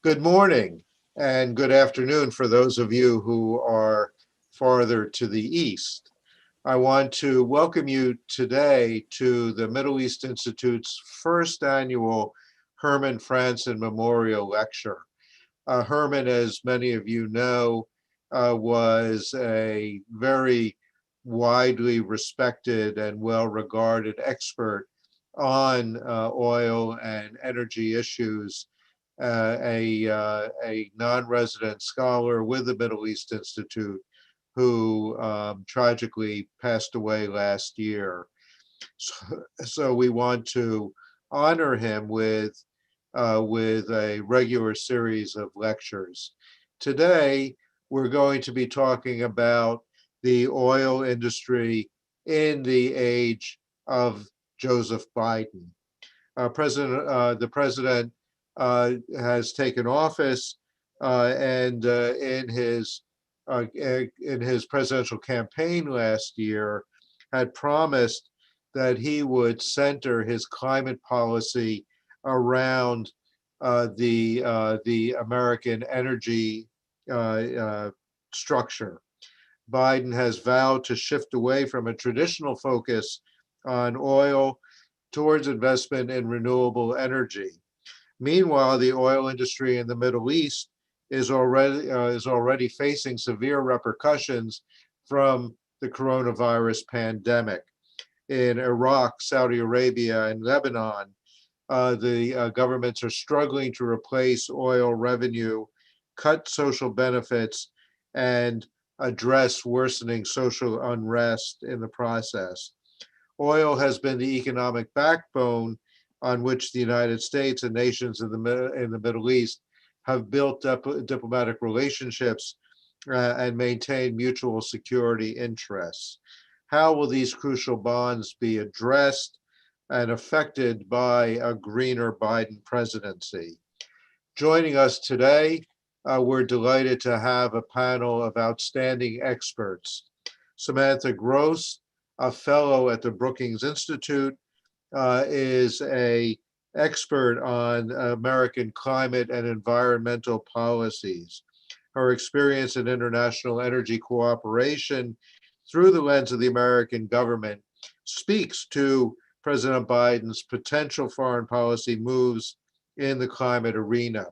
Good morning and good afternoon for those of you who are farther to the east. I want to welcome you today to the Middle East Institute's first annual Hermann Franzen Memorial Lecture. Hermann, as many of you know, was a very widely respected and well-regarded expert on oil and energy issues, a non-resident scholar with the Middle East Institute who tragically passed away last year. So we want to honor him with a regular series of lectures. Today, we're going to be talking about the oil industry in the age of Joseph Biden. The president has taken office, and in his presidential campaign last year, had promised that he would center his climate policy around the American energy structure. Biden has vowed to shift away from a traditional focus on oil towards investment in renewable energy. Meanwhile, the oil industry in the Middle East is already facing severe repercussions from the coronavirus pandemic. In Iraq, Saudi Arabia, and Lebanon, the governments are struggling to replace oil revenue, cut social benefits, and address worsening social unrest in the process. Oil has been the economic backbone on which the United States and nations in the Middle East have built up diplomatic relationships and maintained mutual security interests. How will these crucial bonds be addressed and affected by a greener Biden presidency? Joining us today, we're delighted to have a panel of outstanding experts. Samantha Gross, a fellow at the Brookings Institute, is an expert on American climate and environmental policies. Her experience in international energy cooperation through the lens of the American government speaks to President Biden's potential foreign policy moves in the climate arena.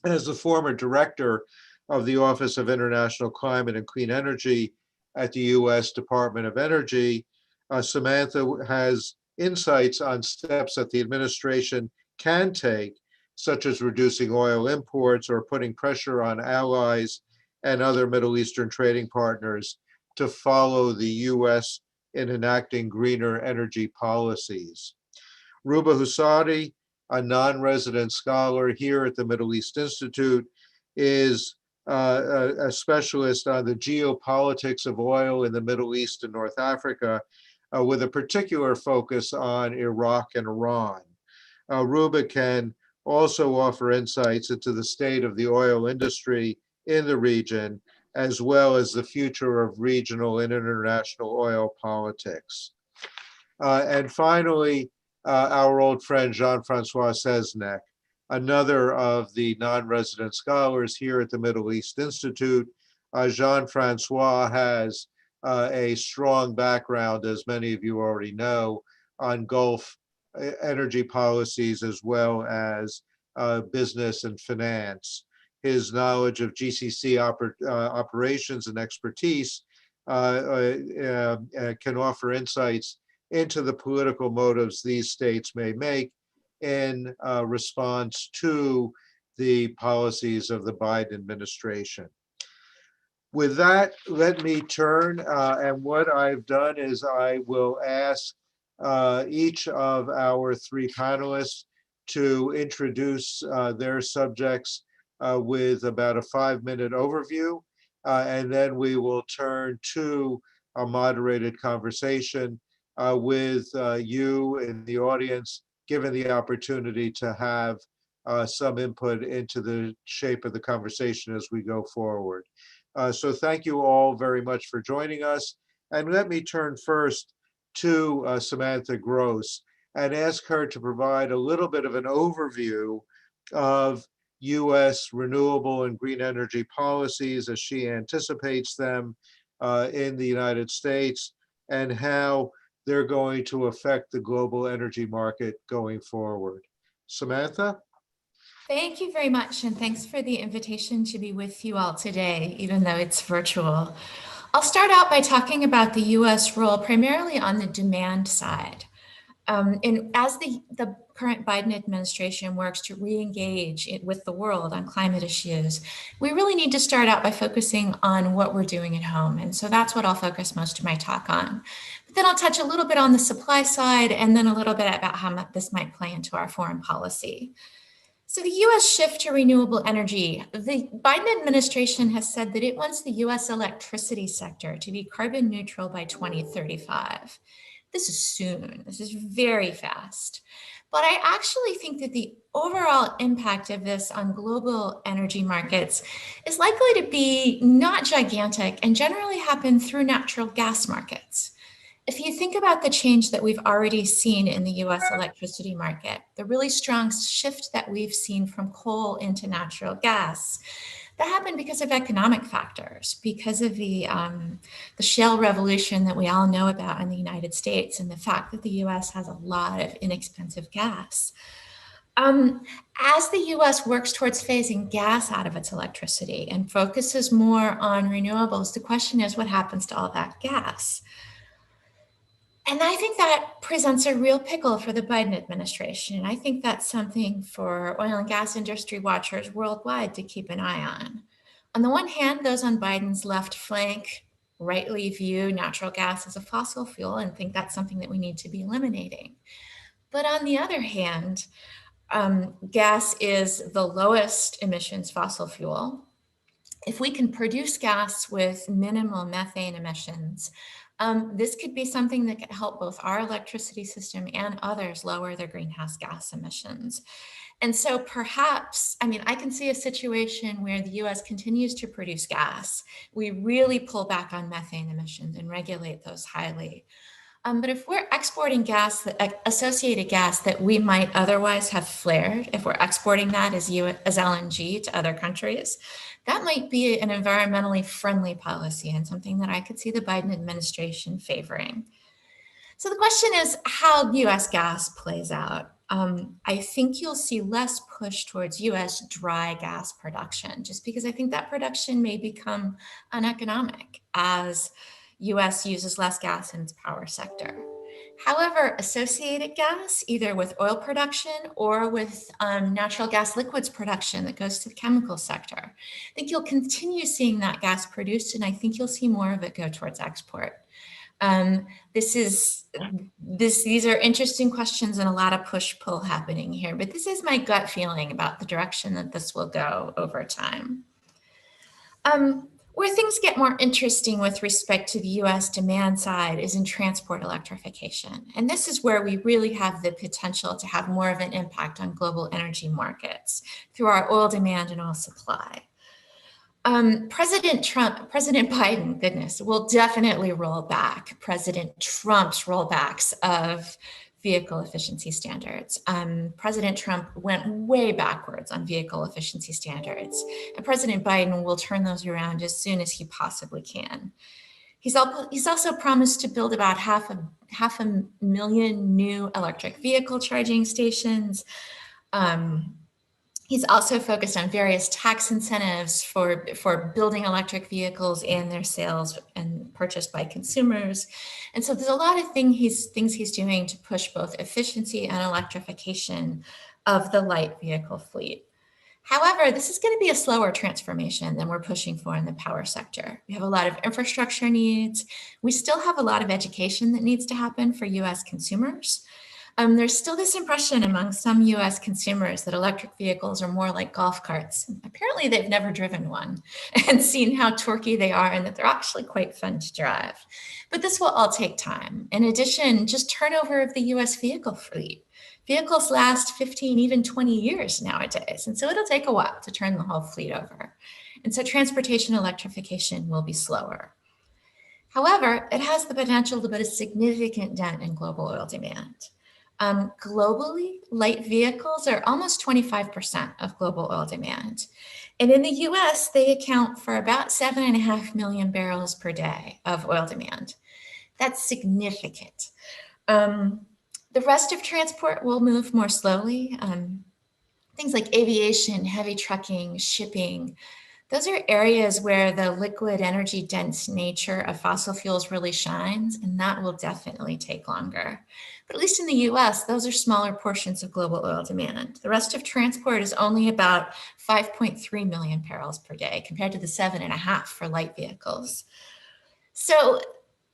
As the former director of the Office of International Climate and Clean Energy at the U.S. Department of Energy, Samantha has insights on steps that the administration can take, such as reducing oil imports or putting pressure on allies and other Middle Eastern trading partners to follow the U.S. in enacting greener energy policies. Ruba Husari, a non-resident scholar here at the Middle East Institute, is a specialist on the geopolitics of oil in the Middle East and North Africa, with a particular focus on Iraq and Iran. Ruba can also offer insights into the state of the oil industry in the region, as well as the future of regional and international oil politics. And finally, our old friend Jean-Francois Sesnek, another of the non-resident scholars here at the Middle East Institute. Jean-Francois has a strong background, as many of you already know, on Gulf energy policies as well as business and finance. His knowledge of GCC operations and expertise can offer insights into the political motives these states may make in response to the policies of the Biden administration. With that, let me turn, and what I've done is I will ask each of our three panelists to introduce their subjects with about a 5-minute overview, and then we will turn to a moderated conversation with you in the audience, given the opportunity to have some input into the shape of the conversation as we go forward. So thank you all very much for joining us. And let me turn first to Samantha Gross and ask her to provide a little bit of an overview of US renewable and green energy policies as she anticipates them in the United States, and how they're going to affect the global energy market going forward. Samantha? Thank you very much, and thanks for the invitation to be with you all today, even though it's virtual. I'll start out by talking about the US role primarily on the demand side. And as the current Biden administration works to re-engage with the world on climate issues, we really need to start out by focusing on what we're doing at home. And so that's what I'll focus most of my talk on. But then I'll touch a little bit on the supply side, and then a little bit about how this might play into our foreign policy. So the US shift to renewable energy, the Biden administration has said that it wants the US electricity sector to be carbon neutral by 2035. This is soon, this is very fast. But I actually think that the overall impact of this on global energy markets is likely to be not gigantic and generally happen through natural gas markets. If you think about the change that we've already seen in the US electricity market, the really strong shift that we've seen from coal into natural gas, that happened because of economic factors, because of the shale revolution that we all know about in the United States, and the fact that the US has a lot of inexpensive gas. As the US works towards phasing gas out of its electricity and focuses more on renewables, the question is what happens to all that gas? And I think that presents a real pickle for the Biden administration. And I think that's something for oil and gas industry watchers worldwide to keep an eye on. On the one hand, those on Biden's left flank rightly view natural gas as a fossil fuel and think that's something that we need to be eliminating. But on the other hand, gas is the lowest emissions fossil fuel. If we can produce gas with minimal methane emissions, this could be something that could help both our electricity system and others lower their greenhouse gas emissions. And so perhaps, I can see a situation where the US continues to produce gas. We really pull back on methane emissions and regulate those highly. But if we're exporting gas, associated gas that we might otherwise have flared, if we're exporting that as LNG to other countries, that might be an environmentally friendly policy and something that I could see the Biden administration favoring. So the question is how US gas plays out. I think you'll see less push towards US dry gas production, just because I think that production may become uneconomic as US uses less gas in its power sector. However, associated gas, either with oil production or with natural gas liquids production that goes to the chemical sector, I think you'll continue seeing that gas produced, and I think you'll see more of it go towards export. These are interesting questions and a lot of push-pull happening here, but this is my gut feeling about the direction that this will go over time. Where things get more interesting with respect to the US demand side is in transport electrification. And this is where we really have the potential to have more of an impact on global energy markets through our oil demand and oil supply. President Biden, goodness, will definitely roll back President Trump's rollbacks of vehicle efficiency standards. President Trump went way backwards on vehicle efficiency standards, and President Biden will turn those around as soon as he possibly can. He's also promised to build about half a million new electric vehicle charging stations. He's also focused on various tax incentives for building electric vehicles and their sales and purchased by consumers. And so there's a lot of things he's doing to push both efficiency and electrification of the light vehicle fleet. However, this is going to be a slower transformation than we're pushing for in the power sector. We have a lot of infrastructure needs. We still have a lot of education that needs to happen for US consumers. There's still this impression among some US consumers that electric vehicles are more like golf carts. Apparently they've never driven one and seen how torquey they are and that they're actually quite fun to drive. But this will all take time. In addition, just turnover of the US vehicle fleet. Vehicles last 15, even 20 years nowadays. And so it'll take a while to turn the whole fleet over. And so transportation electrification will be slower. However, it has the potential to put a significant dent in global oil demand. Globally, light vehicles are almost 25% of global oil demand. And in the US, they account for about 7.5 million barrels per day of oil demand. That's significant. The rest of transport will move more slowly. Things like aviation, heavy trucking, shipping, those are areas where the liquid energy dense nature of fossil fuels really shines, and that will definitely take longer. But at least in the US, those are smaller portions of global oil demand. The rest of transport is only about 5.3 million barrels per day compared to the 7.5 for light vehicles. So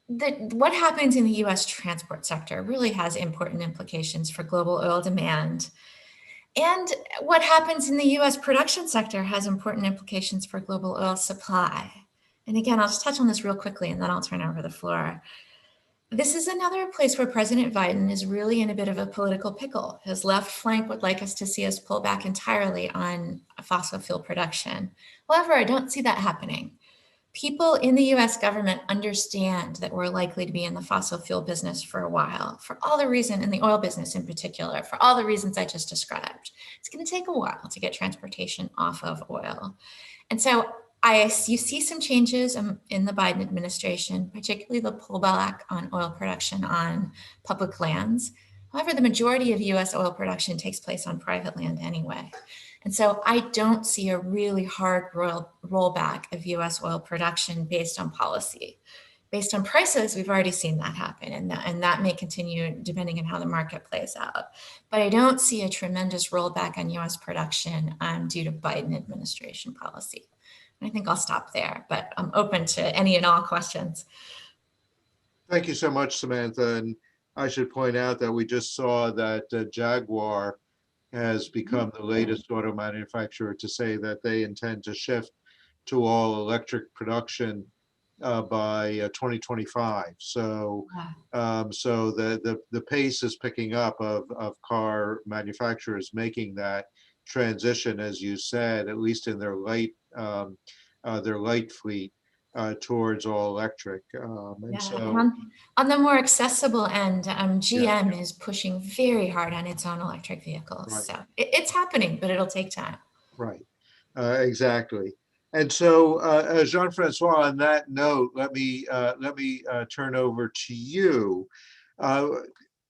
what happens in the US transport sector really has important implications for global oil demand. And what happens in the US production sector has important implications for global oil supply. And again, I'll just touch on this real quickly and then I'll turn over the floor. This is another place where President Biden is really in a bit of a political pickle. His left flank would like us to see us pull back entirely on fossil fuel production. However, I don't see that happening. People in the US government understand that we're likely to be in the fossil fuel business for a while, for all the reason, in the oil business in particular, for all the reasons I just described. It's going to take a while to get transportation off of oil. And so you see some changes in the Biden administration, particularly the pullback on oil production on public lands. However, the majority of US oil production takes place on private land anyway. And so I don't see a really hard rollback of US oil production based on policy. Based on prices, we've already seen that happen, and that may continue depending on how the market plays out. But I don't see a tremendous rollback on US production due to Biden administration policy. And I think I'll stop there, but I'm open to any and all questions. Thank you so much, Samantha. And I should point out that we just saw that Jaguar has become the latest auto manufacturer to say that they intend to shift to all electric production by 2025. So, so the pace is picking up of car manufacturers making that transition, as you said, at least in their light fleet towards all electric. And so, on the more accessible end, yeah, GM is pushing very hard on its own electric vehicles. right, So it's happening, but it'll take time. right, exactly. And so, Jean-Francois, on that note, let me turn over to you. Uh,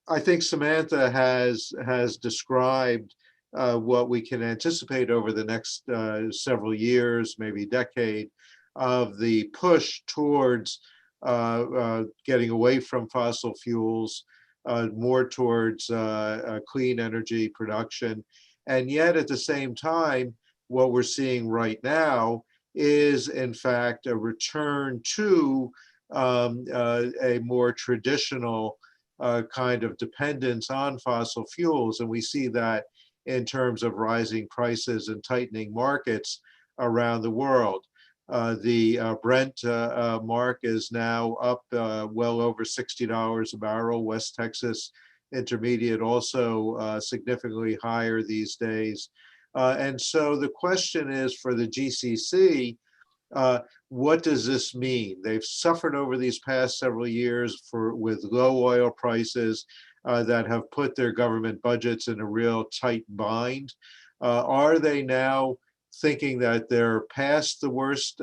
I think Samantha has described what we can anticipate over the next several years, maybe decade, of the push towards getting away from fossil fuels, more towards clean energy production. And yet at the same time, what we're seeing right now is in fact a return to a more traditional kind of dependence on fossil fuels. And we see that in terms of rising prices and tightening markets around the world. The Brent mark is now up well over $60 a barrel. West Texas Intermediate also significantly higher these days. And so the question is for the GCC, what does this mean? They've suffered over these past several years with low oil prices that have put their government budgets in a real tight bind. Are they now thinking that they're past the worst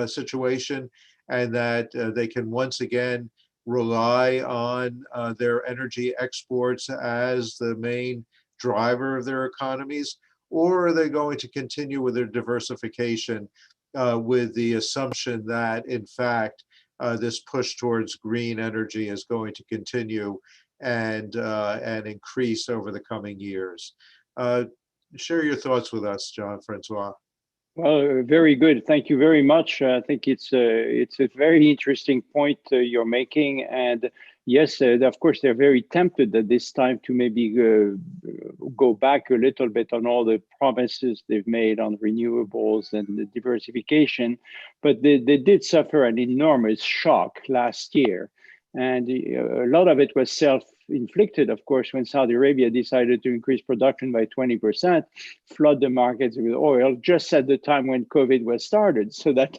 situation and that they can once again rely on their energy exports as the main driver of their economies? Or are they going to continue with their diversification with the assumption that, in fact, this push towards green energy is going to continue and increase over the coming years? Share your thoughts with us, Jean-Francois. Well, very good. Thank you very much. I think it's a very interesting point you're making. And yes, of course, they're very tempted at this time to maybe go back a little bit on all the promises they've made on renewables and the diversification. But they did suffer an enormous shock last year. And a lot of it was self-inflicted, of course, when Saudi Arabia decided to increase production by 20%, flood the markets with oil just at the time when COVID was started. So that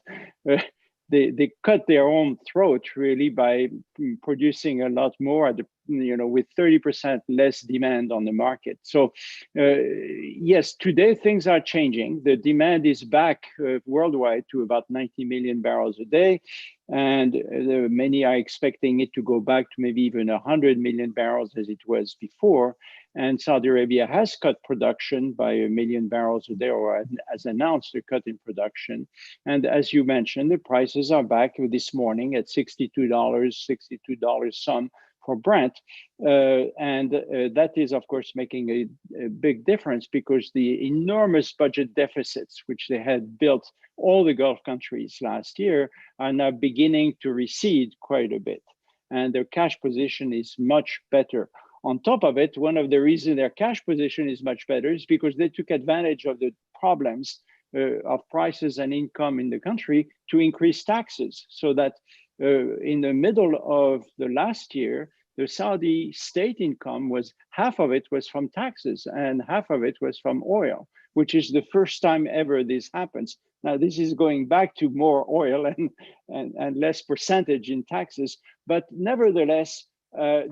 they cut their own throat really by producing a lot more at the, with 30% less demand on the market. So yes, today things are changing. The demand is back worldwide to about 90 million barrels a day. And many are expecting it to go back to maybe even 100 million barrels as it was before. And Saudi Arabia has cut production by 1 million barrels a day, or has announced a cut in production. And as you mentioned, the prices are back this morning at $62 some for Brent. And that is, of course, making a big difference, because the enormous budget deficits, which they had built all the Gulf countries last year, are now beginning to recede quite a bit. And their cash position is much better. On top of it, one of the reasons their cash position is much better is because they took advantage of the problems of prices and income in the country to increase taxes, so that in the middle of the last year, the Saudi state income was, half of it was from taxes and half of it was from oil, which is the first time ever this happens. Now, this is going back to more oil and less percentage in taxes, but nevertheless,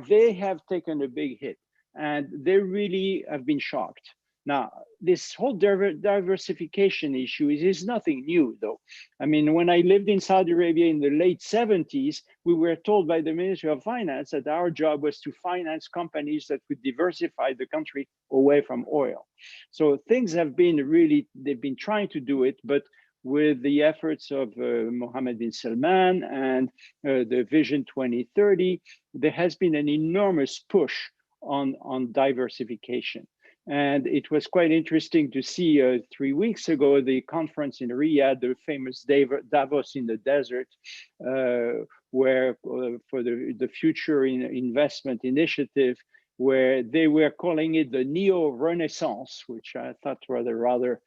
they have taken a big hit and they really have been shocked. Now, this whole diversification issue is nothing new, though. I mean, when I lived in Saudi Arabia in the late 70s, we were told by the Ministry of Finance that our job was to finance companies that would diversify the country away from oil. So things have been really, they've been trying to do it, but with the efforts of Mohammed bin Salman and the Vision 2030, there has been an enormous push on diversification. And it was quite interesting to see 3 weeks ago, the conference in Riyadh, the famous Davos in the desert, where for the Future Investment Initiative, where they were calling it the Neo-Renaissance, which I thought was a rather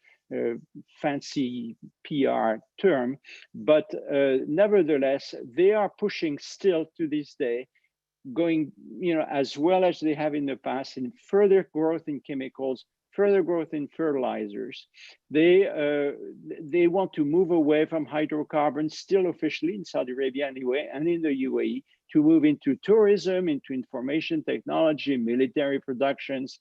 fancy PR term. But nevertheless, they are pushing still to this day, going, as well as they have in the past, in further growth in chemicals, further growth in fertilizers. They want to move away from hydrocarbons, still officially in Saudi Arabia anyway, and in the UAE, to move into tourism, into information technology, military productions.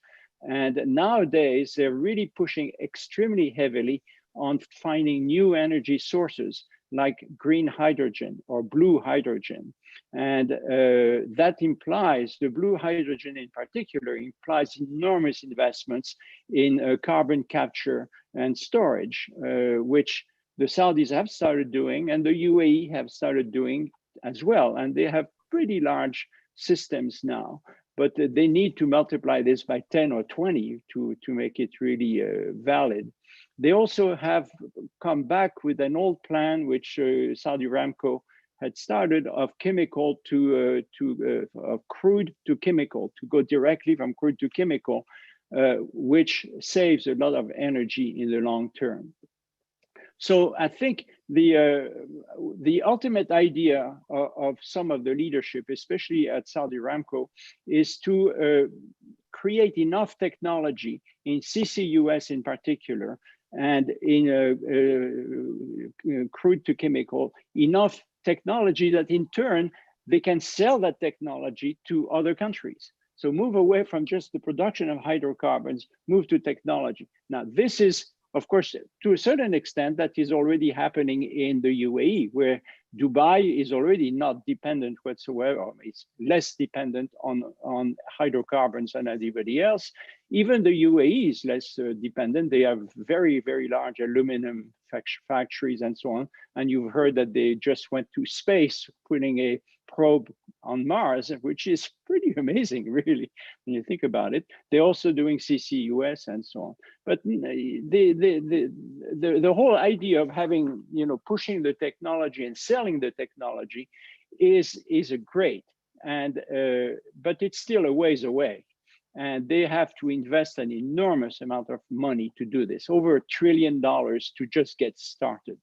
And nowadays, they're really pushing extremely heavily on finding new energy sources like green hydrogen or blue hydrogen. And that implies, the blue hydrogen in particular, implies enormous investments in carbon capture and storage, which the Saudis have started doing and the UAE have started doing as well. And they have pretty large systems now, but they need to multiply this by 10 or 20 to make it really valid. They also have come back with an old plan, which Saudi Aramco had started, of chemical of crude to chemical, to go directly from crude to chemical, which saves a lot of energy in the long term. So I think the ultimate idea of some of the leadership, especially at Saudi Aramco, is to create enough technology in CCUS in particular, and in crude to chemical, enough technology that in turn they can sell that technology to other countries. So move away from just the production of hydrocarbons, move to technology. Now, this is, of course, to a certain extent, that is already happening in the UAE, where Dubai is already not dependent whatsoever. It's less dependent on hydrocarbons than anybody else. Even the UAE is less dependent. They have very, very large aluminum factories and so on. And you've heard that they just went to space, putting a probe on Mars, which is pretty amazing, really, when you think about it. They're also doing CCUS and so on. But the whole idea of having, pushing the technology and selling the technology is a great, and but it's still a ways away. And they have to invest an enormous amount of money to do this, over $1 trillion to just get started.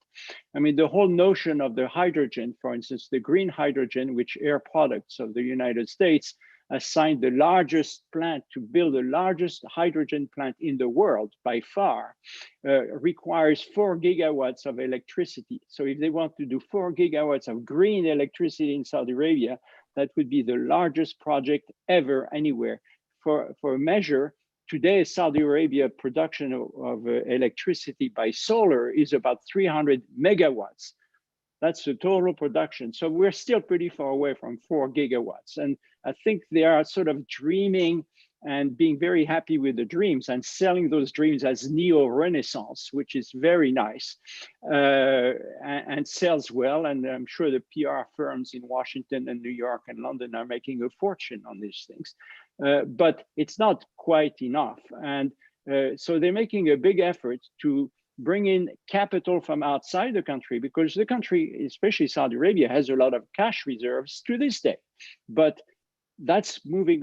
I mean, the whole notion of the hydrogen, for instance, the green hydrogen, which Air Products of the United States has signed the largest plant to build the largest hydrogen plant in the world by far, requires 4 gigawatts of electricity. So if they want to do 4 gigawatts of green electricity in Saudi Arabia, that would be the largest project ever anywhere. For a measure, today Saudi Arabia production of electricity by solar is about 300 megawatts. That's the total production. So we're still pretty far away from 4 gigawatts. And I think they are sort of dreaming and being very happy with the dreams and selling those dreams as neo-renaissance, which is very nice and sells well. And I'm sure the PR firms in Washington and New York and London are making a fortune on these things. But it's not quite enough. And so they're making a big effort to bring in capital from outside the country, because the country, especially Saudi Arabia, has a lot of cash reserves to this day. But that's moving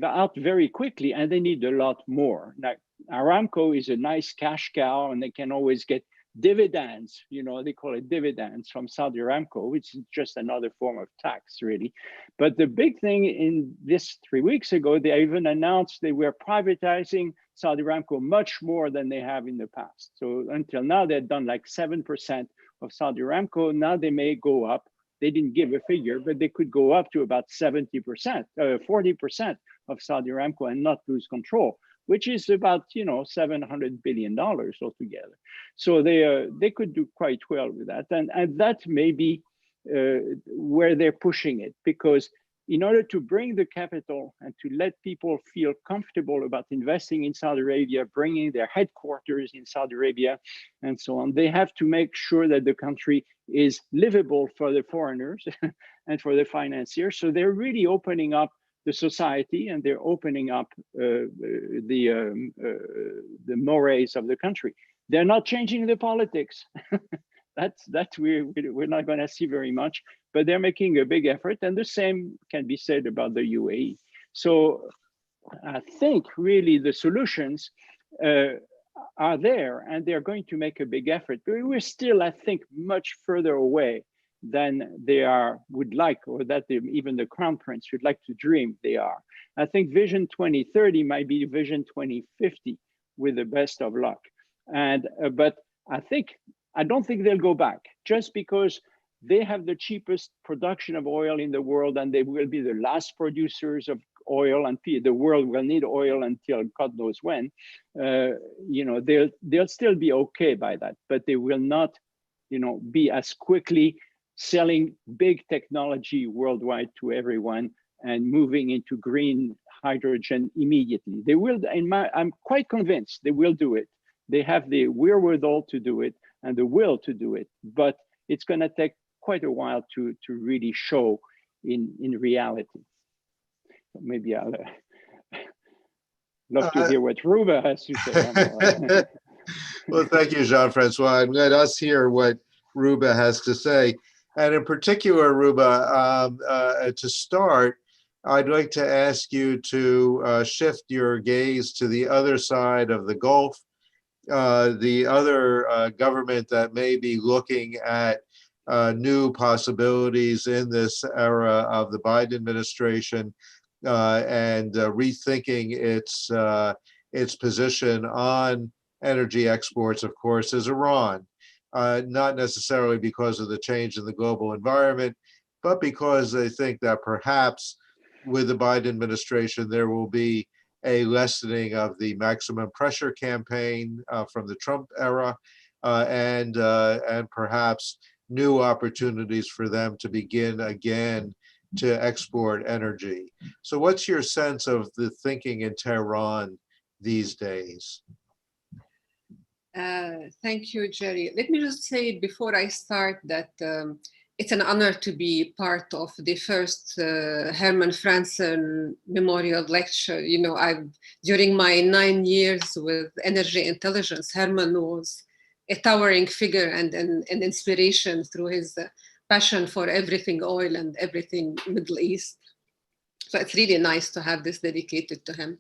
out very quickly, and they need a lot more. Now, Aramco is a nice cash cow, and they can always get dividends, you know, they call it dividends from Saudi Aramco, which is just another form of tax, really. But the big thing in this 3 weeks ago, they even announced they were privatizing Saudi Aramco much more than they have in the past. So until now, they'd done like 7% of Saudi Aramco. Now they may go up. They didn't give a figure, but they could go up to about 70%, 40% of Saudi Aramco and not lose control, which is about, you know, $700 billion altogether. So they could do quite well with that. And that may be where they're pushing it, because in order to bring the capital and to let people feel comfortable about investing in Saudi Arabia, bringing their headquarters in Saudi Arabia and so on, they have to make sure that the country is livable for the foreigners and for the financiers. So they're really opening up the society, and they're opening up the mores of the country. They're not changing the politics. That's we're not going to see very much, but they're making a big effort, and the same can be said about the UAE. So I think really the solutions are there, and they're going to make a big effort. But we're still, I think, much further away than they would like, or that even the Crown Prince would like to dream they are. I think Vision 2030 might be Vision 2050 with the best of luck. And but I don't think they'll go back, just because they have the cheapest production of oil in the world, and they will be the last producers of oil, and the world will need oil until God knows when. You know, they'll still be okay by that, but they will not, you know, be as quickly selling big technology worldwide to everyone and moving into green hydrogen immediately. They will, I'm quite convinced they will do it. They have the wherewithal to do it and the will to do it, but it's going to take quite a while to really show in reality. Maybe I'll love to hear what Ruba has to say. Well, thank you, Jean-Francois. And let us hear what Ruba has to say. And in particular, Ruba, to start, I'd like to ask you to shift your gaze to the other side of the Gulf, the other government that may be looking at new possibilities in this era of the Biden administration and rethinking its position on energy exports, of course, is Iran. Not necessarily because of the change in the global environment, but because they think that perhaps with the Biden administration, there will be a lessening of the maximum pressure campaign from the Trump era, and perhaps new opportunities for them to begin again to export energy. So what's your sense of the thinking in Tehran these days? Thank you, Jerry. Let me just say before I start that it's an honor to be part of the first Hermann Franzen Memorial Lecture. You know, during my 9 years with Energy Intelligence, Hermann was a towering figure and an inspiration through his passion for everything oil and everything Middle East. So it's really nice to have this dedicated to him.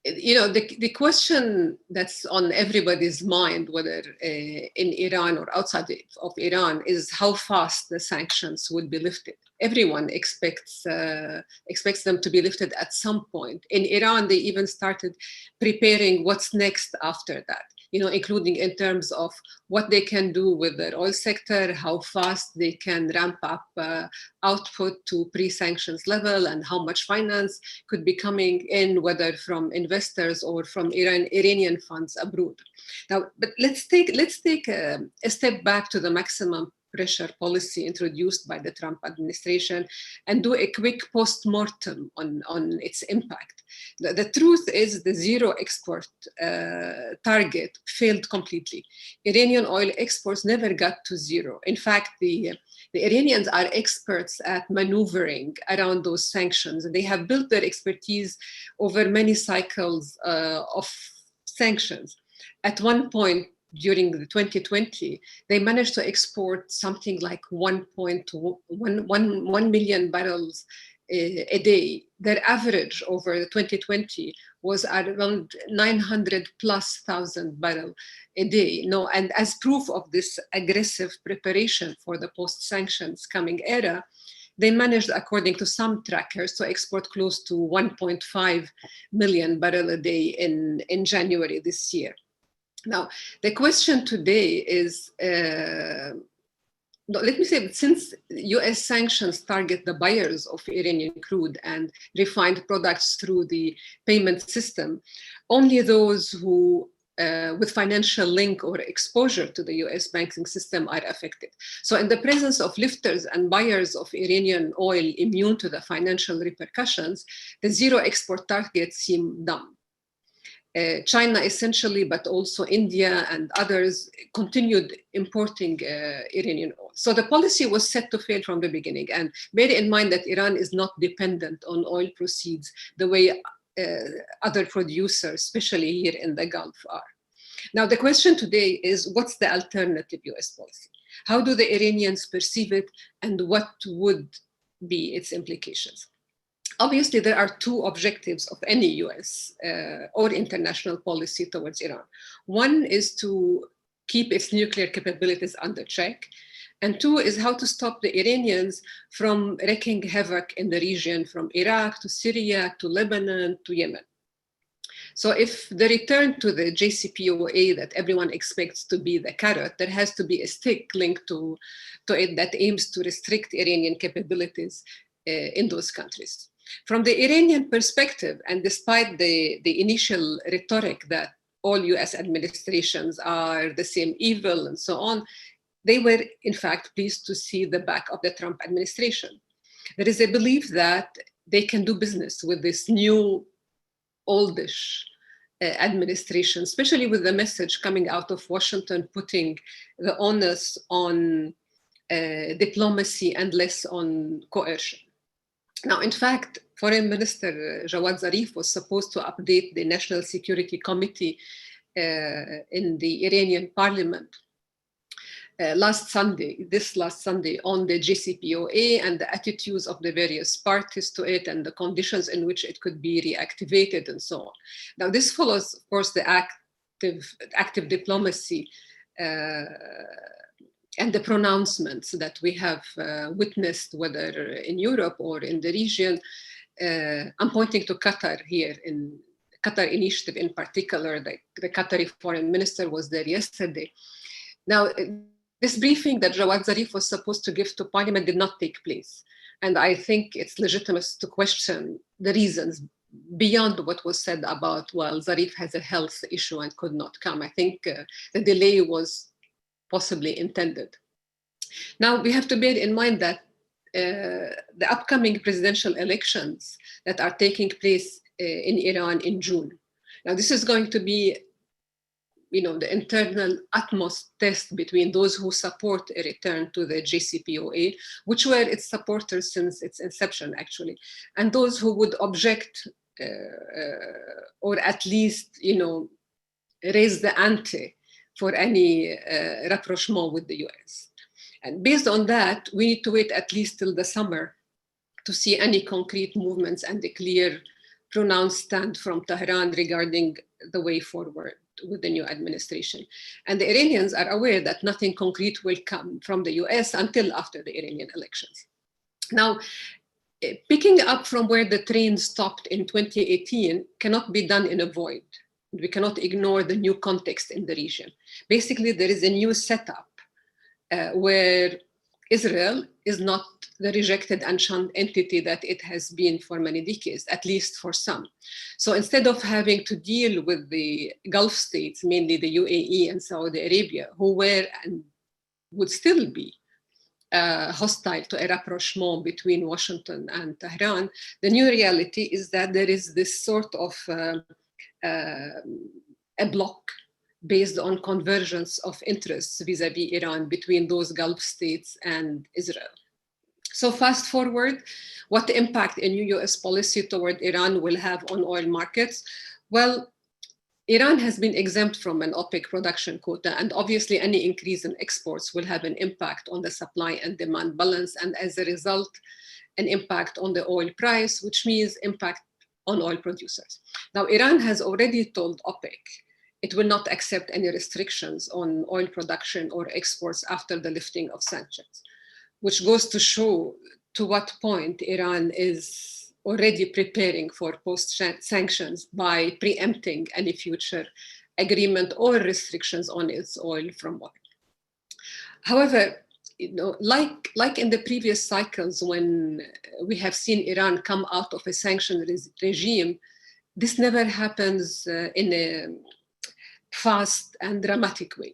You know, the question that's on everybody's mind, whether in Iran or outside of Iran, is how fast the sanctions would be lifted. everyone expects them to be lifted at some point. In Iran, they even started preparing what's next after that, including in terms of what they can do with their oil sector, how fast they can ramp up output to pre-sanctions level, and how much finance could be coming in, whether from investors or from Iranian funds abroad. Now, but let's take a step back to the maximum pressure policy introduced by the Trump administration and do a quick post-mortem on its impact. The truth is the zero export target failed completely. Iranian oil exports never got to zero. In fact, the Iranians are experts at maneuvering around those sanctions, and they have built their expertise over many cycles of sanctions. At one point, during the 2020, they managed to export something like 1 million barrels a day. Their average over 2020 was around 900,000+ barrels a day. And as proof of this aggressive preparation for the post-sanctions coming era, they managed, according to some trackers, to export close to 1.5 million barrels a day in January this year. Now, the question today is, let me say, since US sanctions target the buyers of Iranian crude and refined products through the payment system, only those who with financial link or exposure to the US banking system are affected. So in the presence of lifters and buyers of Iranian oil immune to the financial repercussions, the zero export targets seem dumb. China essentially, but also India and others continued importing Iranian oil. So the policy was set to fail from the beginning. And bear in mind that Iran is not dependent on oil proceeds the way other producers, especially here in the Gulf, are. Now, the question today is, what's the alternative US policy? How do the Iranians perceive it, and what would be its implications? Obviously, there are two objectives of any US or international policy towards Iran. One is to keep its nuclear capabilities under check. And two is how to stop the Iranians from wreaking havoc in the region, from Iraq to Syria to Lebanon to Yemen. So if the return to the JCPOA that everyone expects to be the carrot, there has to be a stick linked to it that aims to restrict Iranian capabilities in those countries. From the Iranian perspective, and despite the initial rhetoric that all US administrations are the same evil and so on, they were in fact pleased to see the back of the Trump administration. There is a belief that they can do business with this new oldish administration, especially with the message coming out of Washington, putting the onus on diplomacy and less on coercion. Now, in fact, Foreign Minister Jawad Zarif was supposed to update the National Security Committee in the Iranian parliament last Sunday, on the JCPOA and the attitudes of the various parties to it and the conditions in which it could be reactivated and so on. Now, this follows, of course, the active diplomacy and the pronouncements that we have witnessed, whether in Europe or in the region. I'm pointing to Qatar here, in Qatar initiative in particular. The Qatari foreign minister was there yesterday. Now, this briefing that Jawad Zarif was supposed to give to parliament did not take place. And I think it's legitimate to question the reasons beyond what was said about, well, Zarif has a health issue and could not come. I think the delay was possibly intended. Now, we have to bear in mind that the upcoming presidential elections that are taking place in Iran in June. Now, this is going to be, the internal utmost test between those who support a return to the JCPOA, which were its supporters since its inception, actually, and those who would object or at least, raise the ante for any rapprochement with the US. And based on that, we need to wait at least till the summer to see any concrete movements and a clear, pronounced stand from Tehran regarding the way forward with the new administration. And the Iranians are aware that nothing concrete will come from the US until after the Iranian elections. Now, picking up from where the train stopped in 2018 cannot be done in a void. We cannot ignore the new context in the region. Basically, there is a new setup where Israel is not the rejected and shunned entity that it has been for many decades, at least for some. So instead of having to deal with the Gulf states, mainly the UAE and Saudi Arabia, who were and would still be hostile to a rapprochement between Washington and Tehran, the new reality is that there is this sort of a block based on convergence of interests vis-a-vis Iran between those Gulf states and Israel. So fast forward, what impact a new US policy toward Iran will have on oil markets? Well, Iran has been exempt from an OPEC production quota, and obviously any increase in exports will have an impact on the supply and demand balance, and as a result, an impact on the oil price, which means impact on oil producers. Now, Iran has already told OPEC it will not accept any restrictions on oil production or exports after the lifting of sanctions, which goes to show to what point Iran is already preparing for post-sanctions by preempting any future agreement or restrictions on its oil from oil. However, like in the previous cycles when we have seen Iran come out of a sanction regime, this never happens in a fast and dramatic way.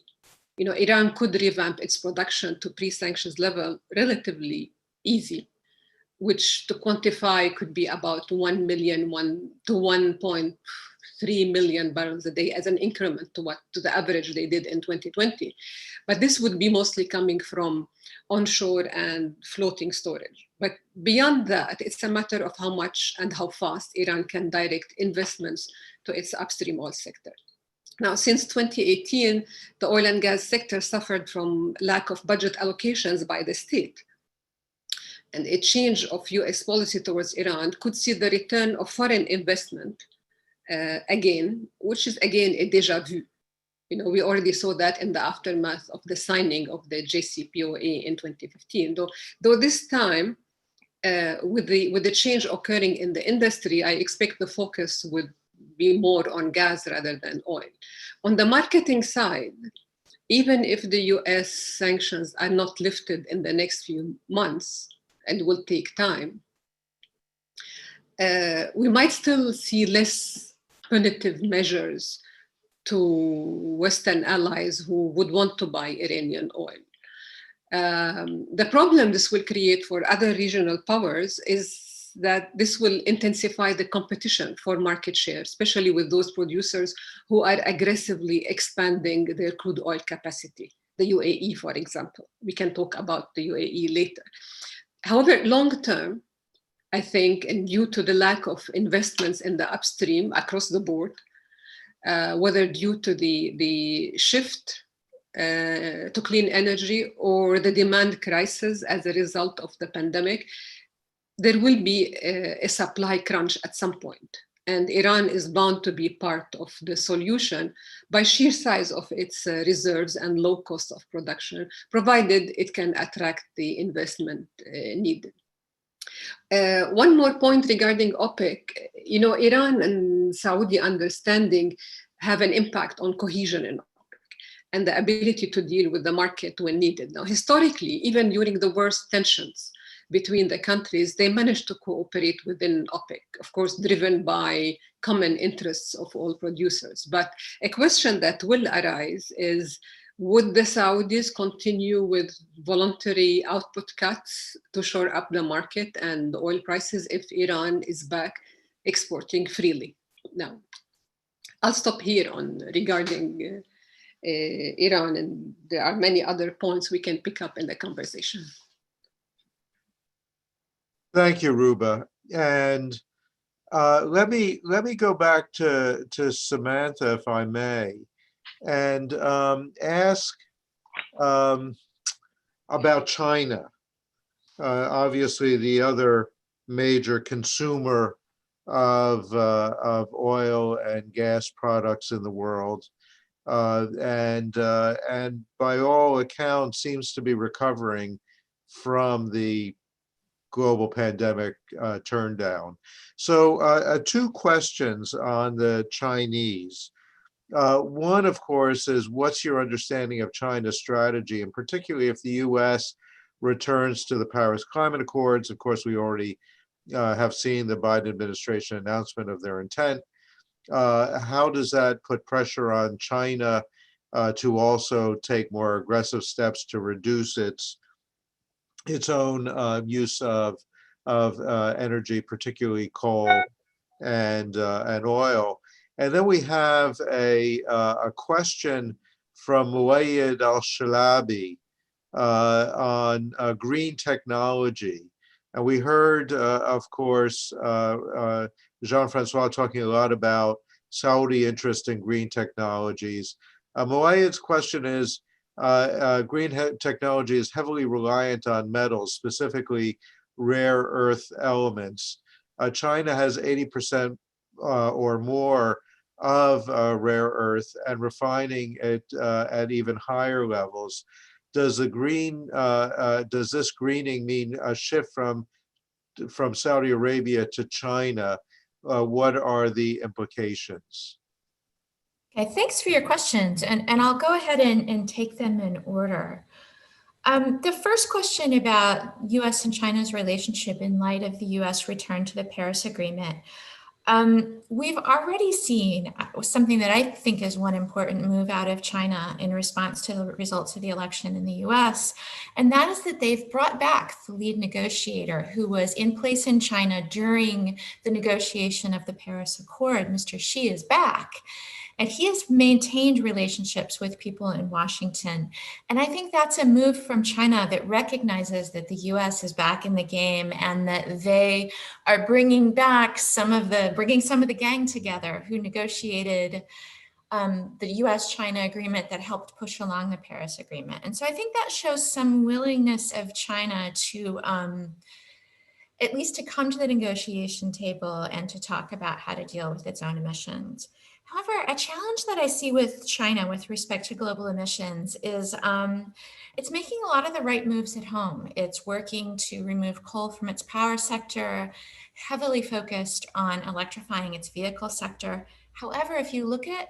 Iran could revamp its production to pre-sanctions level relatively easy, which to quantify could be about 1 million to 1.3 million barrels a day as an increment to the average they did in 2020. But this would be mostly coming from onshore and floating storage. But beyond that, it's a matter of how much and how fast Iran can direct investments to its upstream oil sector. Now, since 2018, the oil and gas sector suffered from lack of budget allocations by the state. And a change of US policy towards Iran could see the return of foreign investment again, which is again a deja vu. We already saw that in the aftermath of the signing of the JCPOA in 2015. Though this time, with the change occurring in the industry, I expect the focus would be more on gas rather than oil. On the marketing side, even if the US sanctions are not lifted in the next few months, and will take time, we might still see less punitive measures to Western allies who would want to buy Iranian oil. The problem this will create for other regional powers is that this will intensify the competition for market share, especially with those producers who are aggressively expanding their crude oil capacity. The UAE, for example. We can talk about the UAE later. However, long term, I think, and due to the lack of investments in the upstream across the board, whether due to the shift to clean energy or the demand crisis as a result of the pandemic, there will be a supply crunch at some point. And Iran is bound to be part of the solution by sheer size of its reserves and low cost of production, provided it can attract the investment needed. One more point regarding OPEC. Iran and Saudi understanding have an impact on cohesion in OPEC and the ability to deal with the market when needed. Now, historically, even during the worst tensions between the countries, they managed to cooperate within OPEC, of course, driven by common interests of all producers. But a question that will arise is, would the Saudis continue with voluntary output cuts to shore up the market and oil prices if Iran is back exporting freely? Now, I'll stop here regarding Iran, and there are many other points we can pick up in the conversation. Thank you, Ruba. And let me go back to Samantha, if I may, and ask about China. Obviously, the other major consumer of oil and gas products in the world, and by all accounts seems to be recovering from the global pandemic turned down. So two questions on the Chinese. One, of course, is what's your understanding of China's strategy, and particularly if the US returns to the Paris Climate Accords. Of course, we already have seen the Biden administration announcement of their intent. How does that put pressure on China to also take more aggressive steps to reduce its own use of energy, particularly coal and oil? And then we have a question from Muayyid al-Shalabi on green technology. And we heard, of course, Jean-Francois talking a lot about Saudi interest in green technologies. Muayyid's question is, green technology is heavily reliant on metals, specifically rare earth elements. China has 80% or more of rare earth and refining it at even higher levels. Does the does this greening mean a shift from Saudi Arabia to China? What are the implications? Okay, thanks for your questions. And I'll go ahead and take them in order. The first question about US and China's relationship in light of the US return to the Paris Agreement. We've already seen something that I think is one important move out of China in response to the results of the election in the US, and that is that they've brought back the lead negotiator who was in place in China during the negotiation of the Paris Accord. Mr. Xi is back. And he has maintained relationships with people in Washington. And I think that's a move from China that recognizes that the US is back in the game and that they are bringing some of the gang together who negotiated the US-China agreement that helped push along the Paris Agreement. And so I think that shows some willingness of China to at least to come to the negotiation table and to talk about how to deal with its own emissions. However, a challenge that I see with China with respect to global emissions is it's making a lot of the right moves at home. It's working to remove coal from its power sector, heavily focused on electrifying its vehicle sector. However, if you look at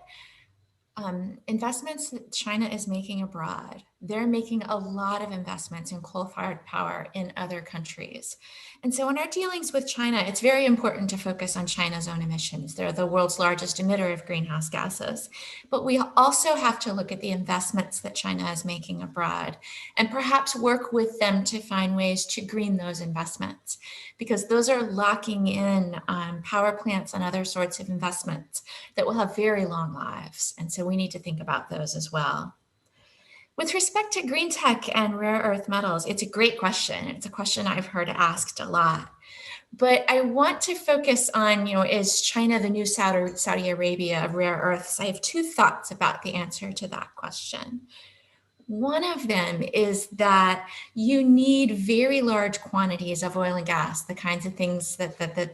investments that China is making abroad, they're making a lot of investments in coal-fired power in other countries. And so in our dealings with China, it's very important to focus on China's own emissions. They're the world's largest emitter of greenhouse gases. But we also have to look at the investments that China is making abroad and perhaps work with them to find ways to green those investments, because those are locking in power plants and other sorts of investments that will have very long lives. And so we need to think about those as well. With respect to green tech and rare earth metals, it's a great question. It's a question I've heard asked a lot. But I want to focus on, is China the new Saudi Arabia of rare earths? I have two thoughts about the answer to that question. One of them is that you need very large quantities of oil and gas, the kinds of things that the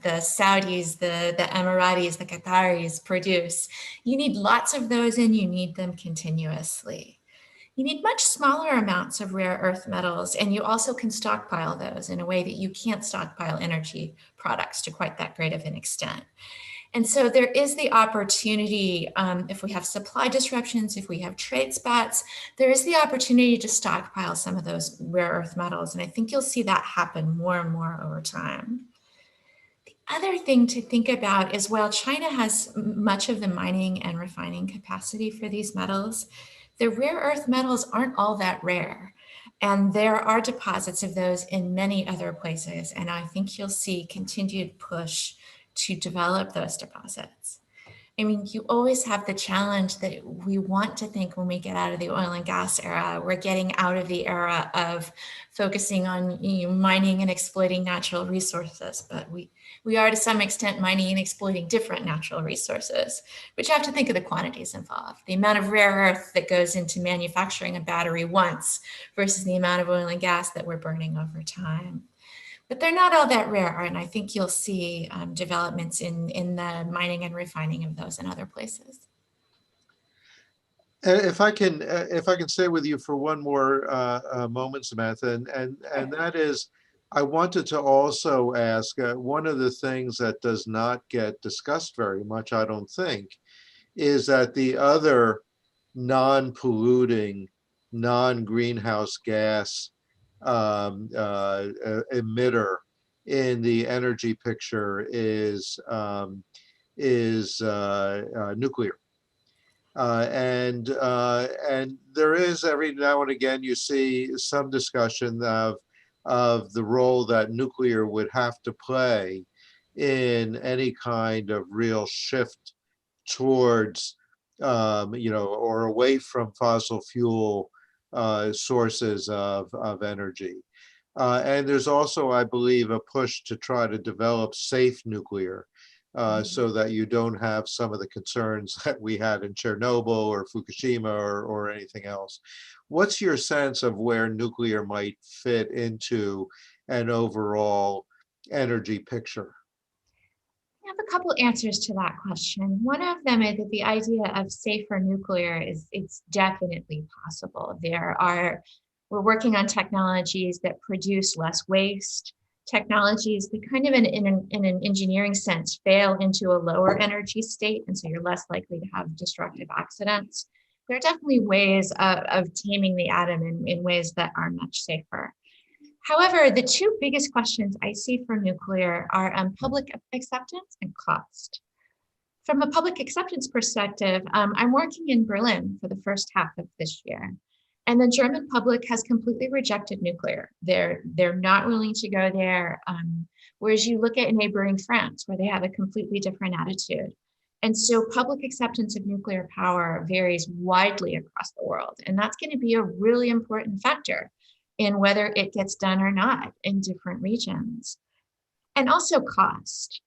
Saudis, the Emiratis, the Qataris produce. You need lots of those and you need them continuously. You need much smaller amounts of rare earth metals, and you also can stockpile those in a way that you can't stockpile energy products to quite that great of an extent. And so there is the opportunity, if we have supply disruptions, if we have trade spats, there is the opportunity to stockpile some of those rare earth metals. And I think you'll see that happen more and more over time. The other thing to think about is while China has much of the mining and refining capacity for these metals, the rare earth metals aren't all that rare. And there are deposits of those in many other places. And I think you'll see continued push to develop those deposits. I mean, you always have the challenge that we want to think when we get out of the oil and gas era, we're getting out of the era of focusing on mining and exploiting natural resources, but we are to some extent mining and exploiting different natural resources, but you have to think of the quantities involved, the amount of rare earth that goes into manufacturing a battery once versus the amount of oil and gas that we're burning over time. But they're not all that rare, and I think you'll see developments in the mining and refining of those in other places. If I can stay with you for one more moment, Samantha, and that is, I wanted to also ask, one of the things that does not get discussed very much, I don't think, is that the other non-polluting, non-greenhouse gas emitter in the energy picture is nuclear. And there is, every now and again, you see some discussion of the role that nuclear would have to play in any kind of real shift towards, or away from fossil fuel sources of energy. And there's also, I believe, a push to try to develop safe nuclear, so that you don't have some of the concerns that we had in Chernobyl or Fukushima or anything else. What's your sense of where nuclear might fit into an overall energy picture? I have a couple answers to that question. One of them is that the idea of safer nuclear it's definitely possible. We're working on technologies that produce less waste, technologies that kind of in an engineering sense fail into a lower energy state, and so you're less likely to have destructive accidents. There are definitely ways of taming the atom in ways that are much safer. However, the two biggest questions I see for nuclear are public acceptance and cost. From a public acceptance perspective, I'm working in Berlin for the first half of this year, and the German public has completely rejected nuclear. They're not willing to go there, whereas you look at neighboring France, where they have a completely different attitude. And so public acceptance of nuclear power varies widely across the world, and that's going to be a really important factor in whether it gets done or not in different regions. And also cost.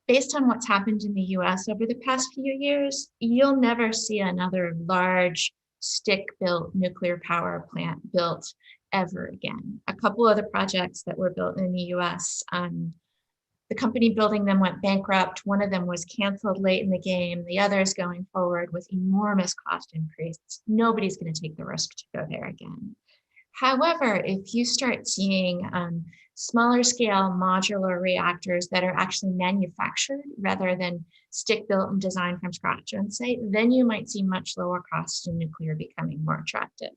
Based on what's happened in the US over the past few years, you'll never see another large stick-built nuclear power plant built ever again. A couple other projects that were built in the US, the company building them went bankrupt. One of them was canceled late in the game. The other is going forward with enormous cost increase. Nobody's going to take the risk to go there again. However, if you start seeing smaller scale modular reactors that are actually manufactured rather than stick built and designed from scratch on site, then you might see much lower costs in nuclear becoming more attractive.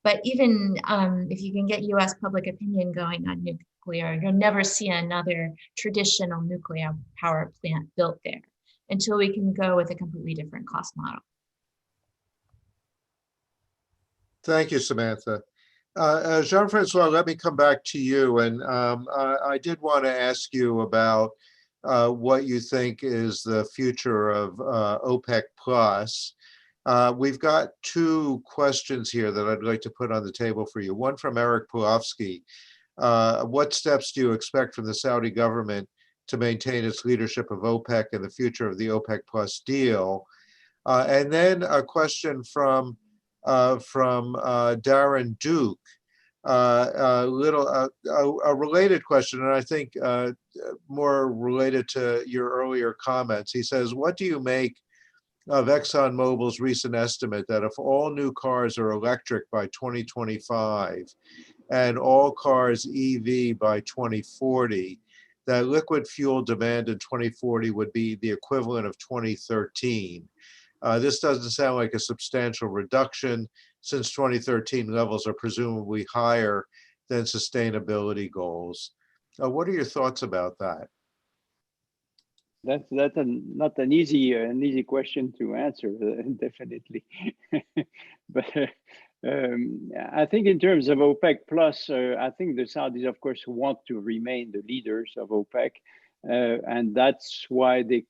But even if you can get US public opinion going on nuclear, you'll never see another traditional nuclear power plant built there until we can go with a completely different cost model. Thank you, Samantha. Jean-Francois, let me come back to you. And I did want to ask you about what you think is the future of OPEC Plus. We've got two questions here that I'd like to put on the table for you. One from Eric Pulofsky. What steps do you expect from the Saudi government to maintain its leadership of OPEC and the future of the OPEC Plus deal? And then a question from Darren Duke, a related question, and I think more related to your earlier comments. He says, what do you make of ExxonMobil's recent estimate that if all new cars are electric by 2025 and all cars EV by 2040, that liquid fuel demand in 2040 would be the equivalent of 2013? This doesn't sound like a substantial reduction, since 2013 levels are presumably higher than sustainability goals. What are your thoughts about that? That's not an easy question to answer, definitely. But I think in terms of OPEC Plus, I think the Saudis, of course, want to remain the leaders of OPEC. And that's why they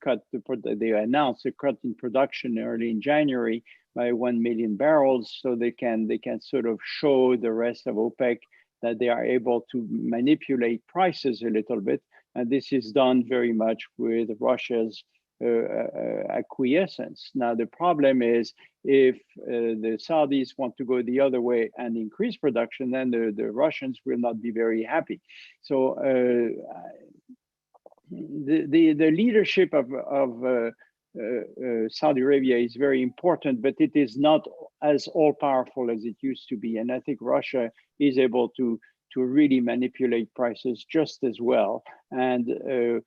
announced a cut in production early in January by 1 million barrels, so they can sort of show the rest of OPEC that they are able to manipulate prices a little bit. And this is done very much with Russia's acquiescence. Now, the problem is if the Saudis want to go the other way and increase production, then the Russians will not be very happy. So the leadership of Saudi Arabia is very important, but it is not as all-powerful as it used to be. And I think Russia is able to to really manipulate prices just as well. And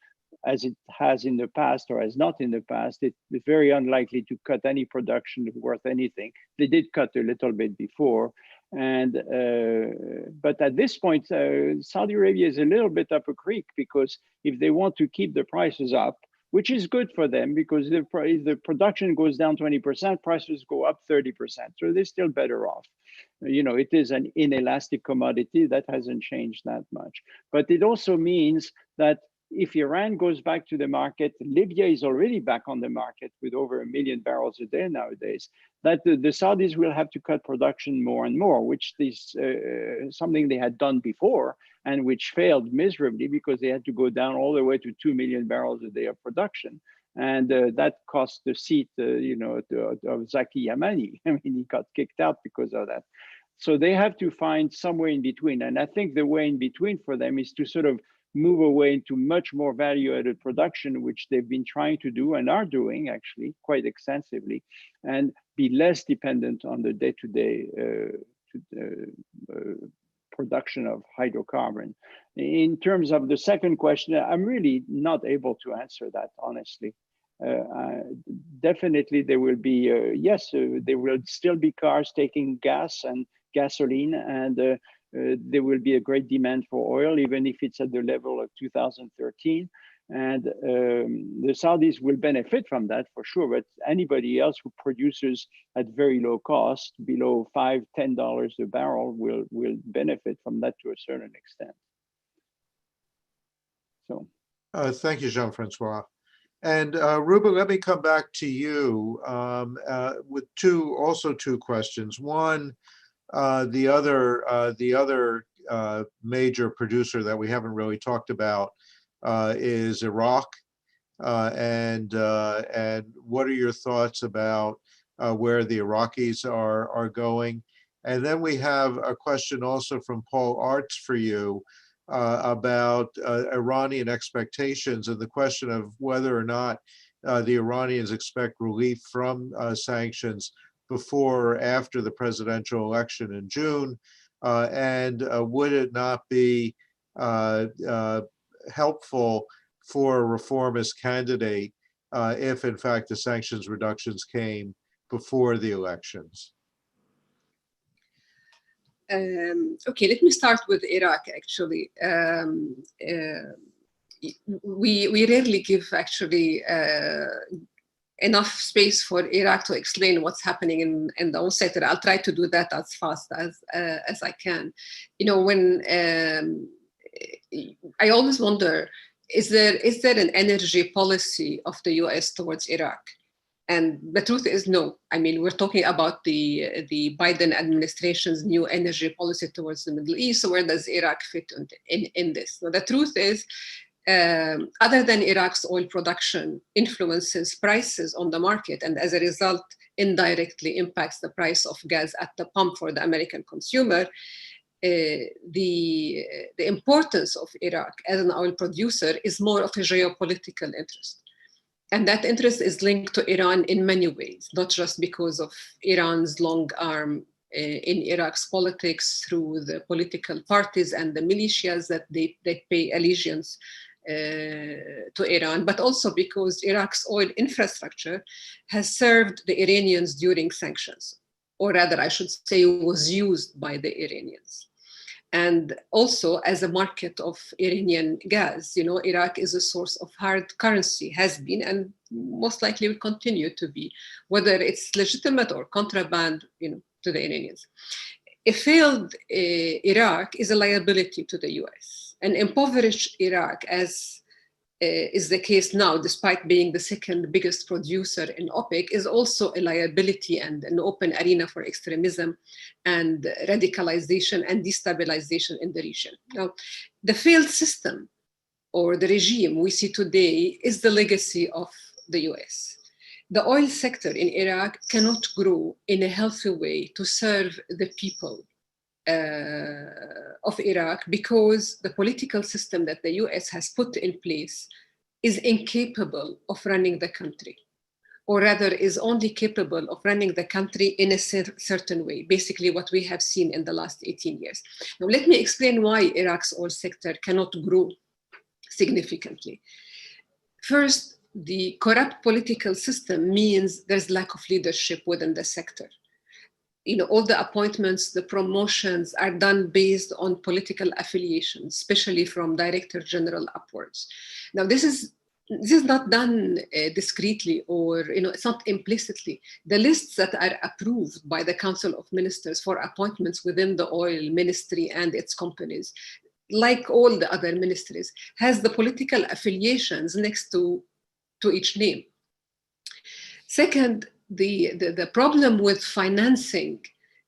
as it has in the past or as not in the past, it's very unlikely to cut any production worth anything. They did cut a little bit before. And but at this point, Saudi Arabia is a little bit up a creek, because if they want to keep the prices up, which is good for them, because if the production goes down 20%, prices go up 30%. So they're still better off. You know, it is an inelastic commodity that hasn't changed that much. But it also means that if Iran goes back to the market, Libya is already back on the market with over 1 million barrels a day nowadays, that the Saudis will have to cut production more and more, which is something they had done before and which failed miserably, because they had to go down all the way to 2 million barrels a day of production. And that cost the seat, of Zaki Yamani. I mean, he got kicked out because of that. So they have to find somewhere in between. And I think the way in between for them is to sort of move away into much more value-added production, which they've been trying to do and are doing actually quite extensively, and be less dependent on the day-to-day production of hydrocarbon. In terms of the second question, I'm really not able to answer that, honestly. Definitely there will be, yes, there will still be cars taking gas and gasoline, and there will be a great demand for oil, even if it's at the level of 2013. And the Saudis will benefit from that for sure, but anybody else who produces at very low cost, below $5, $10 a barrel, will benefit from that to a certain extent. So, thank you, Jean-Francois. And Ruben, let me come back to you with two questions. One, the other major producer that we haven't really talked about is Iraq, and what are your thoughts about where the Iraqis are going? And then we have a question also from Paul Arts for you about Iranian expectations, and the question of whether or not the Iranians expect relief from sanctions before or after the presidential election in June, and would it not be helpful for a reformist candidate if in fact the sanctions reductions came before the elections? Okay, let me start with Iraq, actually. We rarely give actually enough space for Iraq to explain what's happening in the own sector. I'll try to do that as fast as I can. You know, when I always wonder, is there an energy policy of the US towards Iraq? And the truth is no. I mean, we're talking about the Biden administration's new energy policy towards the Middle East. So where does Iraq fit in this? So the truth is, other than Iraq's oil production influences prices on the market, and as a result, indirectly impacts the price of gas at the pump for the American consumer, the importance of Iraq as an oil producer is more of a geopolitical interest. And that interest is linked to Iran in many ways, not just because of Iran's long arm in Iraq's politics through the political parties and the militias that they pay allegiance to Iran, but also because Iraq's oil infrastructure has served the Iranians during sanctions, or rather, I should say, was used by the Iranians. And also as a market of Iranian gas. You know, Iraq is a source of hard currency, has been, and most likely will continue to be, whether it's legitimate or contraband, you know, to the Iranians. A failed Iraq is a liability to the US. An impoverished Iraq, as is the case now, despite being the second biggest producer in OPEC, is also a liability and an open arena for extremism and radicalization and destabilization in the region. Now, the failed system or the regime we see today is the legacy of the US. The oil sector in Iraq cannot grow in a healthy way to serve the people of Iraq because the political system that the US has put in place is incapable of running the country. or rather is only capable of running the country in a certain way, basically what we have seen in the last 18 years. Now, let me explain why Iraq's oil sector cannot grow significantly. First, the corrupt political system means there's lack of leadership within the sector. All the appointments, the promotions are done based on political affiliations, especially from director general upwards. Now, this is not done discreetly, or it's not implicitly. The lists that are approved by the Council of Ministers for appointments within the oil ministry and its companies, like all the other ministries, has the political affiliations next to each name. Second, the problem with financing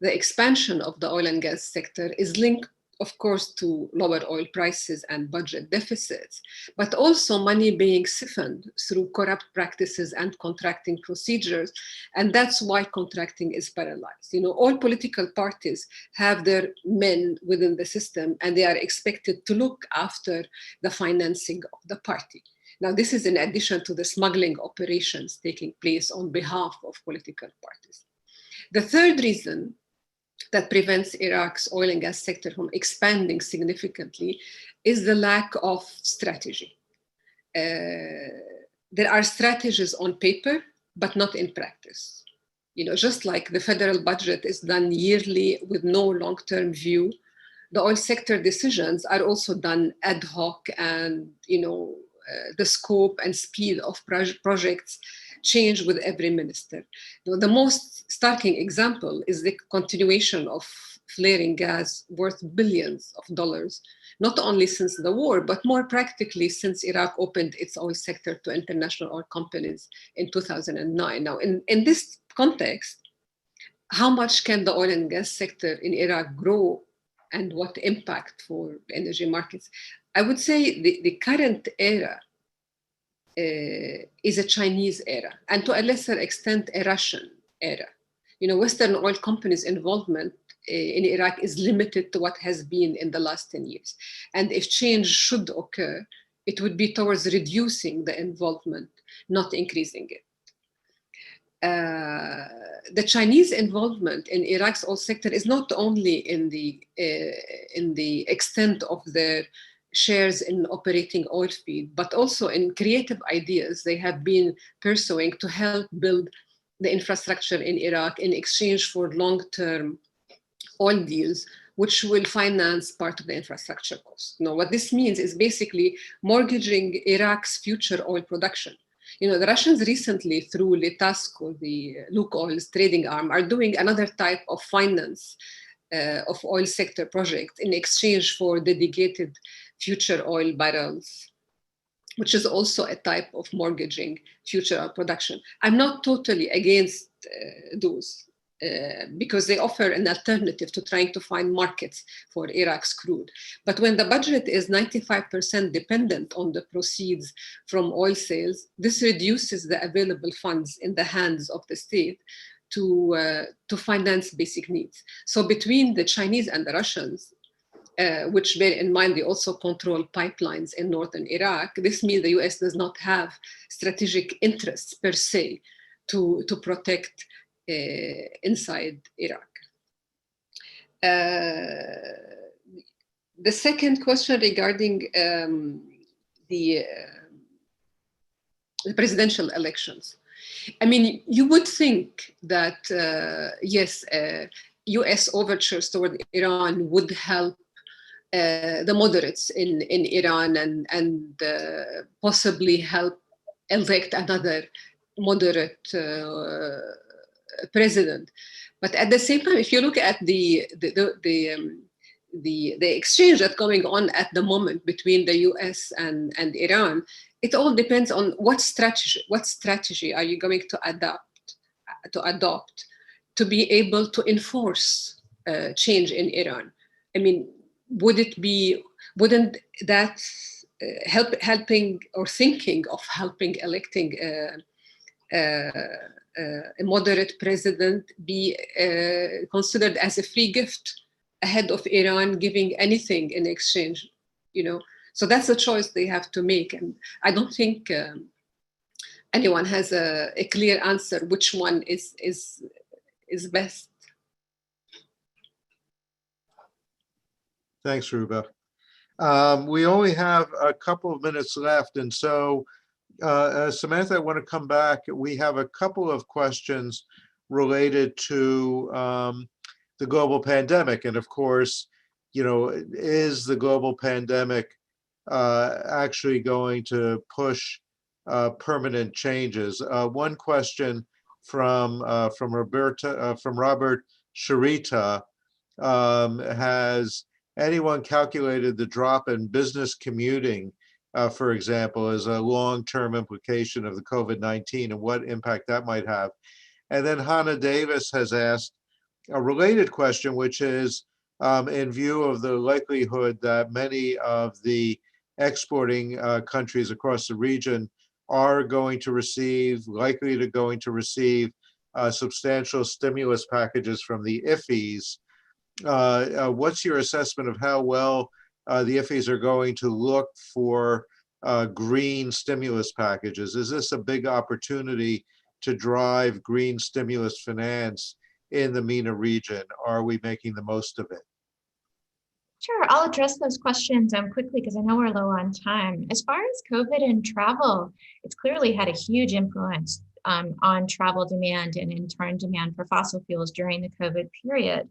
the expansion of the oil and gas sector is linked, of course, to lower oil prices and budget deficits, but also money being siphoned through corrupt practices and contracting procedures. And that's why contracting is paralyzed. All political parties have their men within the system, and they are expected to look after the financing of the party. Now, this is in addition to the smuggling operations taking place on behalf of political parties. The third reason that prevents Iraq's oil and gas sector from expanding significantly is the lack of strategy. There are strategies on paper, but not in practice. Just like the federal budget is done yearly with no long-term view, the oil sector decisions are also done ad hoc, and the scope and speed of projects change with every minister. The most striking example is the continuation of flaring gas worth billions of dollars, not only since the war, but more practically since Iraq opened its oil sector to international oil companies in 2009. Now, in this context, how much can the oil and gas sector in Iraq grow, and what impact for the energy markets? I would say the current era is a Chinese era, and to a lesser extent, a Russian era. Western oil companies' involvement in Iraq is limited to what has been in the last 10 years. And if change should occur, it would be towards reducing the involvement, not increasing it. The Chinese involvement in Iraq's oil sector is not only in the extent of their shares in operating oil field, but also in creative ideas they have been pursuing to help build the infrastructure in Iraq in exchange for long-term oil deals, which will finance part of the infrastructure cost. Now, what this means is basically mortgaging Iraq's future oil production. The Russians recently, through Litasco, the Lukoil's trading arm, are doing another type of finance of oil sector projects in exchange for dedicated future oil barrels, which is also a type of mortgaging future oil production. I'm not totally against those because they offer an alternative to trying to find markets for Iraq's crude. But when the budget is 95% dependent on the proceeds from oil sales, this reduces the available funds in the hands of the state to finance basic needs. So between the Chinese and the Russians, which bear in mind they also control pipelines in northern Iraq, this means the US does not have strategic interests per se to protect inside Iraq. The second question regarding the presidential elections. I mean, you would think that, yes, US overtures toward Iran would help the moderates in Iran and possibly help elect another moderate president. But at the same time, if you look at the exchange that's going on at the moment between the US and Iran, it all depends on what strategy are you going to adopt to be able to enforce change in Iran. I mean, wouldn't that helping or thinking of helping electing a moderate president be considered as a free gift ahead of Iran giving anything in exchange, So that's a choice they have to make. And I don't think anyone has a clear answer which one is best. Thanks, Ruba. We only have a couple of minutes left, and so Samantha, I want to come back. We have a couple of questions related to the global pandemic, and of course, is the global pandemic actually going to push permanent changes? One question from Robert Sharita. Has anyone calculated the drop in business commuting, for example, as a long-term implication of the COVID-19 and what impact that might have? And then Hannah Davis has asked a related question, which is, in view of the likelihood that many of the exporting countries across the region are likely to receive substantial stimulus packages from the IFEs, what's your assessment of how well the IFEs are going to look for green stimulus packages? Is this a big opportunity to drive green stimulus finance in the MENA region? Are we making the most of it? Sure, I'll address those questions quickly because I know we're low on time. As far as COVID and travel, it's clearly had a huge influence on travel demand and in turn demand for fossil fuels during the COVID period.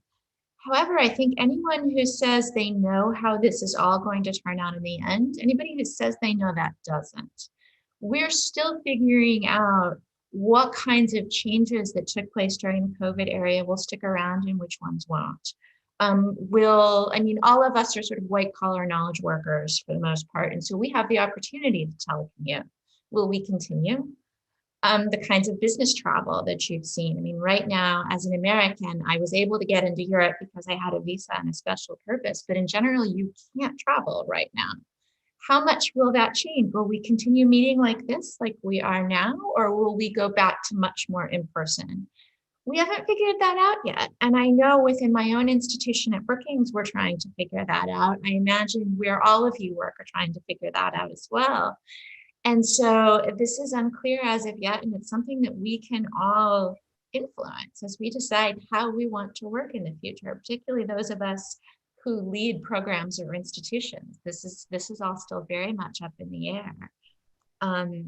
However, I think anyone who says they know how this is all going to turn out in the end, anybody who says they know that doesn't. We're still figuring out what kinds of changes that took place during the COVID era will stick around and which ones won't. All of us are sort of white collar knowledge workers for the most part. And so we have the opportunity to telecommute. Will we continue? The kinds of business travel that you've seen. I mean, right now, as an American, I was able to get into Europe because I had a visa and a special purpose, but in general, you can't travel right now. How much will that change? Will we continue meeting like this, like we are now, or will we go back to much more in person? We haven't figured that out yet. And I know within my own institution at Brookings, we're trying to figure that out. I imagine where all of you work are trying to figure that out as well. And so this is unclear as of yet, and it's something that we can all influence as we decide how we want to work in the future, particularly those of us who lead programs or institutions. This is all still very much up in the air.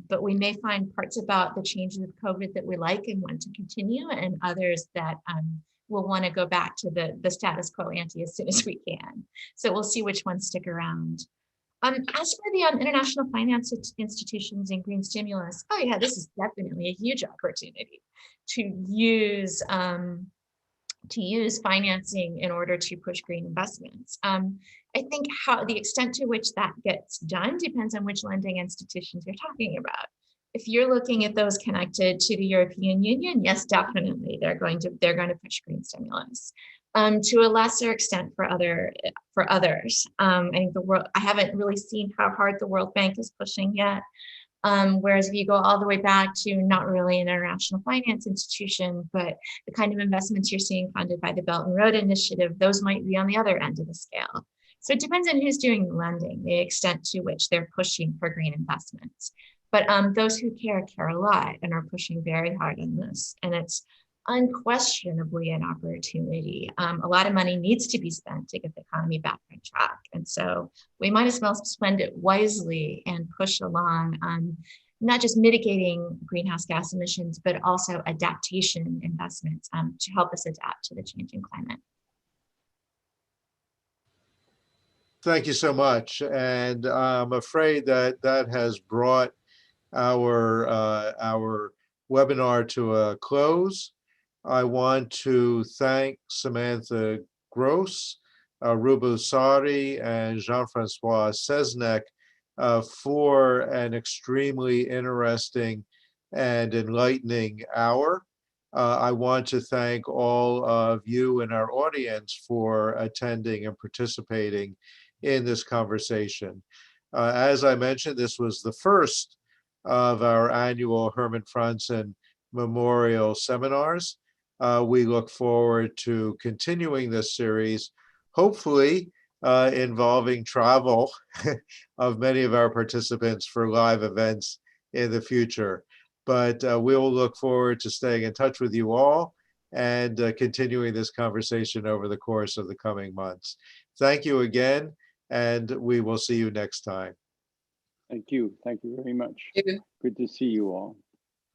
But we may find parts about the changes of COVID that we like and want to continue, and others that will want to go back to the status quo ante as soon as we can. So we'll see which ones stick around. As for the international finance institutions and green stimulus, oh yeah, this is definitely a huge opportunity to use financing in order to push green investments. I think the extent to which that gets done depends on which lending institutions you're talking about. If you're looking at those connected to the European Union, yes, definitely they're going to push green stimulus. To a lesser extent for others. I think I haven't really seen how hard the World Bank is pushing yet. Whereas if you go all the way back to not really an international finance institution, but the kind of investments you're seeing funded by the Belt and Road Initiative, those might be on the other end of the scale. So it depends on who's doing the lending, the extent to which they're pushing for green investments. But those who care a lot and are pushing very hard on this. And it's unquestionably an opportunity. A lot of money needs to be spent to get the economy back on track. And so we might as well spend it wisely and push along not just mitigating greenhouse gas emissions, but also adaptation investments to help us adapt to the changing climate. Thank you so much. And I'm afraid that has brought our webinar to a close. I want to thank Samantha Gross, Ruba Sari, and Jean-Francois Sesnek for an extremely interesting and enlightening hour. I want to thank all of you in our audience for attending and participating in this conversation. As I mentioned, this was the first of our annual Hermann Franzen Memorial Seminars. We look forward to continuing this series, hopefully involving travel of many of our participants for live events in the future. but we'll look forward to staying in touch with you all and continuing this conversation over the course of the coming months. Thank you again, and we will see you next time. Thank you. Thank you very much. Yeah. Good to see you all.